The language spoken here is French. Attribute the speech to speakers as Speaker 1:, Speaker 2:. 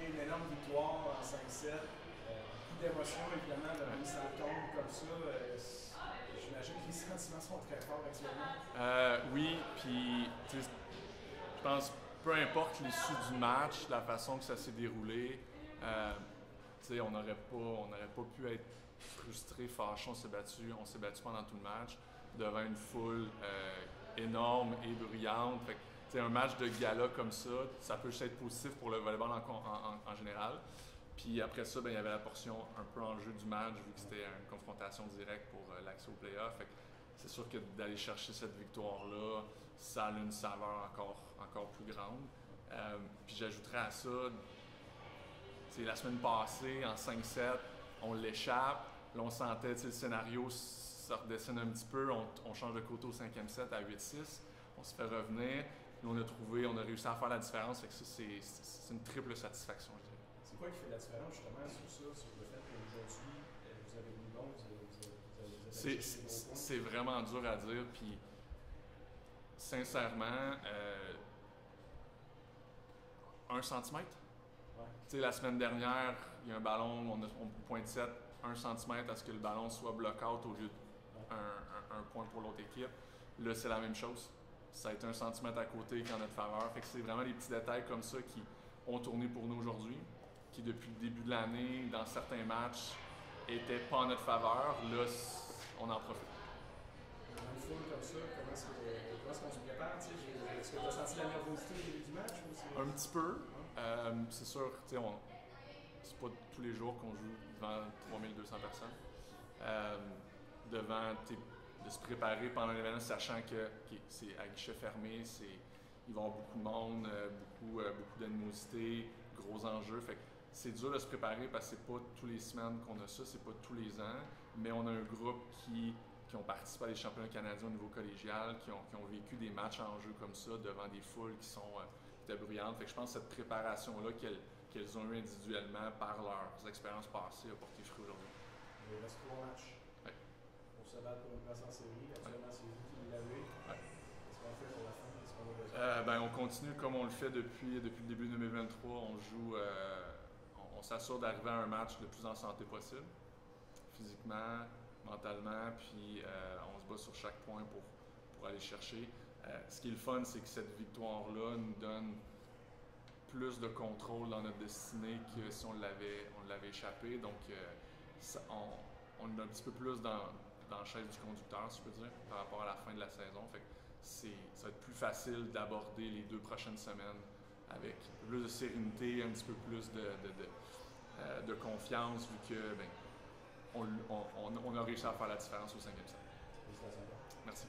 Speaker 1: une énorme victoire en 5-7. Beaucoup d'émotions, évidemment, de ça tombe comme ça. J'imagine que les sentiments sont très forts actuellement.
Speaker 2: Oui, puis je pense peu importe l'issue du match, la façon que ça s'est déroulé, on n'aurait pas pu être frustré, fâché, on s'est battu pendant tout le match devant une foule énorme et bruyante. Fait que, un match de gala comme ça peut juste être positif pour le volleyball en général. Puis après ça, il y avait la portion un peu en jeu du match, vu que c'était une confrontation directe pour l'accès au playoff. C'est sûr que d'aller chercher cette victoire-là, ça a une saveur encore plus grande. Puis j'ajouterais à ça, la semaine passée, en 5-7, on l'échappe. Là, on sentait le scénario ça redescend un petit peu. On change de côté au 5e set à 8-6. On se fait revenir. Nous, on a réussi à faire la différence. Fait que ça, c'est une triple satisfaction, je dirais.
Speaker 1: C'est quoi qui fait la différence justement sur ça, sur le fait qu'aujourd'hui, vous avez mis bon, vous avez
Speaker 2: c'est vraiment dur à dire. Puis, sincèrement, 1 centimètre. Ouais. La semaine dernière, il y a un ballon, on pointe 7, 1 centimètre à ce que le ballon soit block-out au lieu d'un point pour l'autre équipe. Là, c'est la même chose. Ça a été 1 centimètre à côté qui est en notre faveur. Fait que c'est vraiment les petits détails comme ça qui ont tourné pour nous aujourd'hui, qui depuis le début de l'année, dans certains matchs, n'étaient pas en notre faveur. Là, on en profite.
Speaker 1: Dans une foule comme ça, comment est-ce qu'on se prépare? Est-ce que tu as senti la nervosité au début du match?
Speaker 2: Un petit peu. C'est sûr, c'est pas tous les jours qu'on joue devant 3200 personnes. De se préparer pendant l'événement, sachant que c'est à guichet fermé, il va y avoir beaucoup de monde, beaucoup d'animosité, gros enjeux. Fait que c'est dur de se préparer parce que c'est pas tous les semaines qu'on a ça, c'est pas tous les ans, mais on a un groupe qui ont participé à des championnats canadiens au niveau collégial, qui ont vécu des matchs en jeu comme ça devant des foules qui sont bruyantes. Fait que je pense que cette préparation-là qu'elles ont eue individuellement par leurs expériences passées a porté fruit aujourd'hui.
Speaker 1: Il reste 3 matchs.
Speaker 2: Ouais.
Speaker 1: Pour se battre pour une place en série. Actuellement, c'est vous qui l'avez.
Speaker 2: Ouais.
Speaker 1: Qu'est-ce qu'on fait pour la fin? Qu'est-ce qu'on a besoin?
Speaker 2: On continue comme on le fait depuis le début de 2023. On joue, on s'assure d'arriver à un match le plus en santé possible, physiquement, mentalement, puis on se bat sur chaque point pour aller chercher. Ce qui est le fun, c'est que cette victoire-là nous donne plus de contrôle dans notre destinée que si on l'avait échappé. Donc, on est un petit peu plus dans la chaise du conducteur, si je peux dire, par rapport à la fin de la saison. Fait que ça va être plus facile d'aborder les 2 prochaines semaines avec plus de sérénité, un petit peu plus de confiance, vu que on a réussi à faire la différence au 5e set.
Speaker 1: Félicitations.
Speaker 2: Merci.